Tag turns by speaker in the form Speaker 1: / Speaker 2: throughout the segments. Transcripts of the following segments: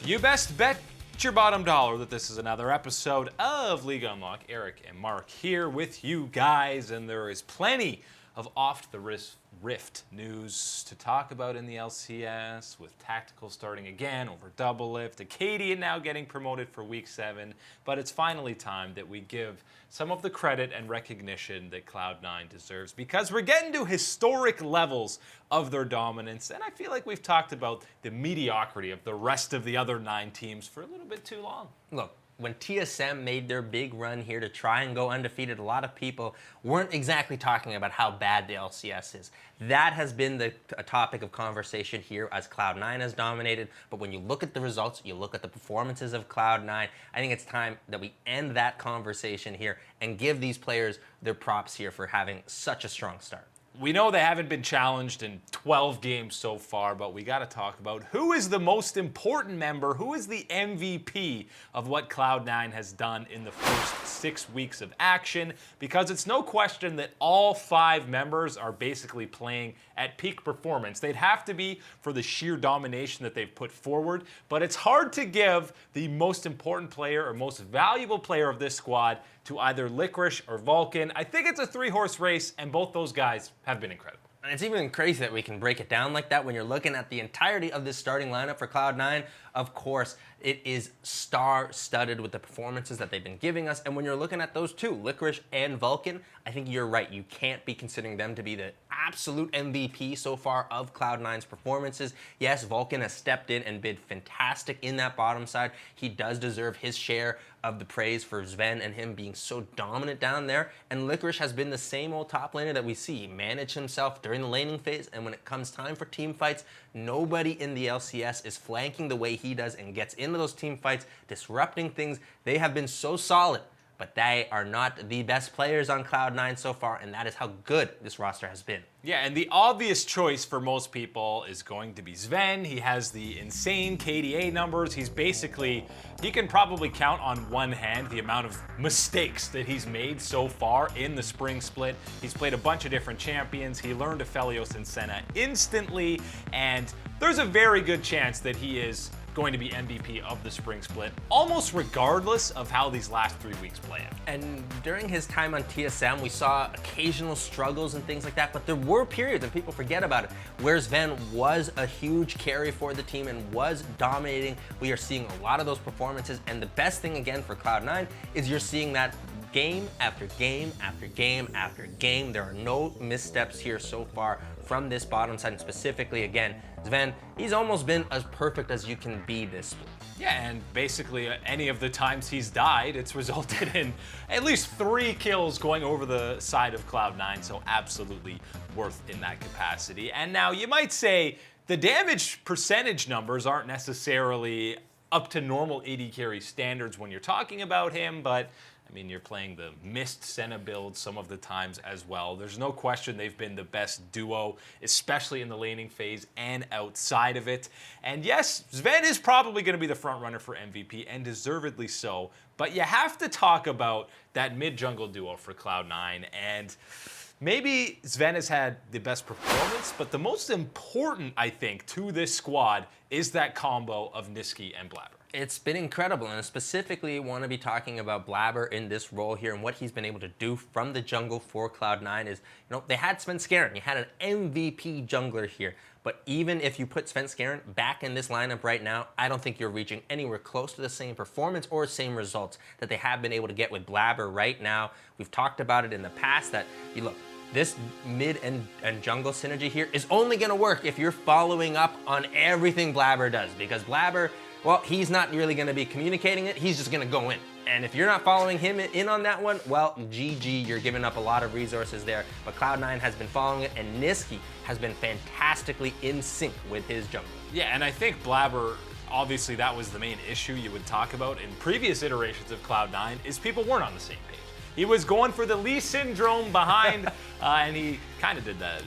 Speaker 1: You best bet your bottom dollar that this is another episode of League Unlock. Eric and Mark here with you guys, and there is plenty of off-the-rift news to talk about in the LCS, with Tactical starting again over Double Lift, Acadian now getting promoted for Week 7, but it's finally time that we give some of the credit and recognition that Cloud9 deserves, because we're getting to historic levels of their dominance, and I feel like we've talked about the mediocrity of the rest of the other 9 teams for a little bit too long.
Speaker 2: Look, when TSM made their big run here to try and go undefeated, a lot of people weren't exactly talking about how bad the LCS is. That has been a topic of conversation here as Cloud9 has dominated. But when you look at the results, you look at the performances of Cloud9, I think it's time that we end that conversation here and give these players their props here for having such a strong start.
Speaker 1: We know they haven't been challenged in 12 games so far, but we got to talk about who is the most important member, who is the MVP of what Cloud9 has done in the first 6 weeks of action, because it's no question that all 5 members are basically playing at peak performance. They'd have to be for the sheer domination that they've put forward, but it's hard to give the most important player or most valuable player of this squad to either Licorice or Vulcan. I think it's a 3-horse race, and both those guys have been incredible.
Speaker 2: And it's even crazy that we can break it down like that when you're looking at the entirety of this starting lineup for Cloud9. Of course, it is star-studded with the performances that they've been giving us. And when you're looking at those two, Licorice and Vulcan, I think you're right. You can't be considering them to be the absolute MVP so far of Cloud9's performances. Yes, Vulcan has stepped in and been fantastic in that bottom side. He does deserve his share of the praise for Sven and him being so dominant down there. And Licorice has been the same old top laner that we see. He managed himself during the laning phase, and when it comes time for team fights, nobody in the LCS is flanking the way he does and gets into those team fights, disrupting things. They have been so solid, but they are not the best players on Cloud9 so far, and that is how good this roster has been.
Speaker 1: Yeah, and the obvious choice for most people is going to be Sven. He has the insane KDA numbers. He can probably count on one hand the amount of mistakes that he's made so far in the spring split. He's played a bunch of different champions. He learned Aphelios and Senna instantly, and there's a very good chance that he is going to be MVP of the spring split, almost regardless of how these last 3 weeks play out.
Speaker 2: And during his time on TSM, we saw occasional struggles and things like that, but there were periods, and people forget about it, where Sven was a huge carry for the team and was dominating. We are seeing a lot of those performances, and the best thing again for Cloud9 is you're seeing that game after game after game after game. There are no missteps here so far from this bottom side, and specifically, again, Sven, he's almost been as perfect as you can be this split.
Speaker 1: Yeah, and basically any of the times he's died, it's resulted in at least 3 kills going over the side of Cloud9, so absolutely worth in that capacity. And now you might say the damage percentage numbers aren't necessarily up to normal AD carry standards when you're talking about him, but I mean, you're playing the Mist Senna build some of the times as well. There's no question they've been the best duo, especially in the laning phase and outside of it. And yes, Sven is probably going to be the front runner for MVP, and deservedly so. But you have to talk about that mid-jungle duo for Cloud9, and maybe Sven has had the best performance, but the most important, I think, to this squad is that combo of Niski and Blabber.
Speaker 2: It's been incredible, and I specifically want to be talking about Blabber in this role here and what he's been able to do from the jungle for Cloud9 is, they had Svenskeren. You had an MVP jungler here, but even if you put Svenskeren back in this lineup right now, I don't think you're reaching anywhere close to the same performance or same results that they have been able to get with Blabber right now. We've talked about it in the past that, this mid and jungle synergy here is only going to work if you're following up on everything Blabber does, because Blabber, well, he's not really going to be communicating it. He's just going to go in. And if you're not following him in on that one, well, GG, you're giving up a lot of resources there. But Cloud9 has been following it, and Niski has been fantastically in sync with his jungle.
Speaker 1: Yeah, and I think Blabber, obviously that was the main issue you would talk about in previous iterations of Cloud9, is people weren't on the same page. He was going for the Lee syndrome behind, and he kind of did that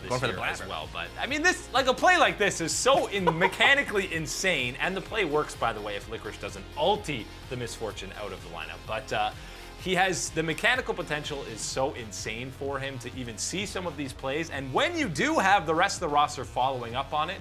Speaker 1: this year as well. But I mean, a play like this is so mechanically insane, and the play works, by the way, if Licorice doesn't ulti the Misfortune out of the lineup. But he has the mechanical potential is so insane for him to even see some of these plays, and when you do have the rest of the roster following up on it,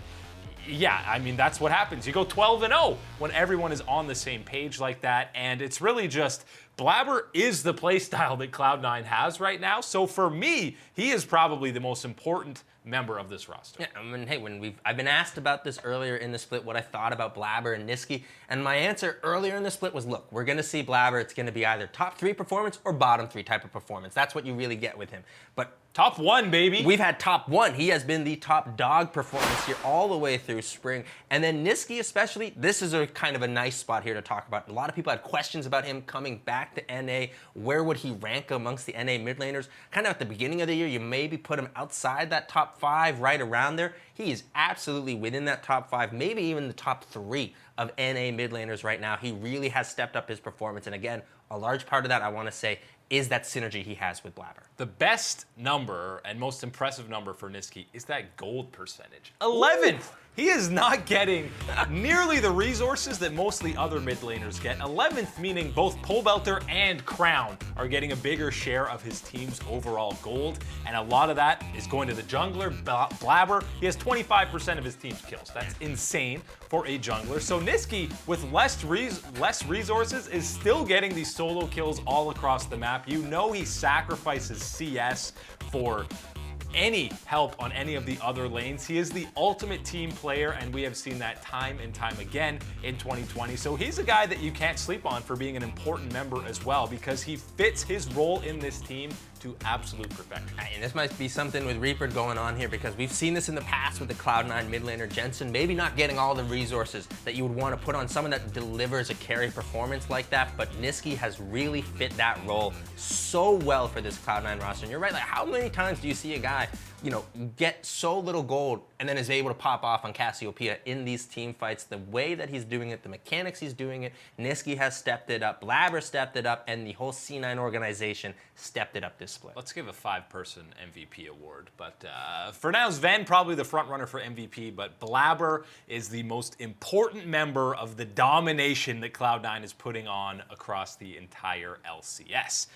Speaker 1: Yeah, I mean, that's what happens. You go 12-0 when everyone is on the same page like that, and it's really just Blabber is the playstyle that Cloud9 has right now. So for me, he is probably the most important member of this roster.
Speaker 2: Yeah, I mean, hey, I've been asked about this earlier in the split, what I thought about Blabber and Niski, and my answer earlier in the split was, look, we're gonna see Blabber, it's gonna be either top 3 performance or bottom 3 type of performance. That's what you really get with him. But
Speaker 1: top 1, baby.
Speaker 2: We've had top 1. He has been the top dog performance here all the way through spring. And then Niski especially, this is a kind of a nice spot here to talk about. A lot of people had questions about him coming back to NA. Where would he rank amongst the NA mid laners? Kind of at the beginning of the year, you maybe put him outside that top 5, right around there. He is absolutely within that top 5, maybe even the top 3 of NA mid laners right now. He really has stepped up his performance. And again, a large part of that, I want to say, is that synergy he has with Blabber.
Speaker 1: The best number and most impressive number for Niski is that gold percentage. 11th! He is not getting nearly the resources that most of the other mid laners get. 11th meaning both Pole Belter and Crown are getting a bigger share of his team's overall gold, and a lot of that is going to the jungler, Blabber. He has 25% of his team's kills. That's insane for a jungler. So Niski, with less resources, is still getting these solo kills all across the map. You know he sacrifices CS for any help on any of the other lanes. He is the ultimate team player, and we have seen that time and time again in 2020. So he's a guy that you can't sleep on for being an important member as well, because he fits his role in this team to absolute perfection.
Speaker 2: And this might be something with Reaper going on here, because we've seen this in the past with the Cloud9 mid laner Jensen, maybe not getting all the resources that you would want to put on someone that delivers a carry performance like that, but Niski has really fit that role so well for this Cloud9 roster. And you're right, like how many times do you see a guy, you know, get so little gold and then is able to pop off on Cassiopeia in these team fights? The way that he's doing it, the mechanics he's doing it, Niski has stepped it up, Blabber stepped it up, and the whole C9 organization stepped it up this split.
Speaker 1: Let's give a 5-person MVP award, but for now, Sven probably the front runner for MVP, but Blabber is the most important member of the domination that Cloud9 is putting on across the entire LCS.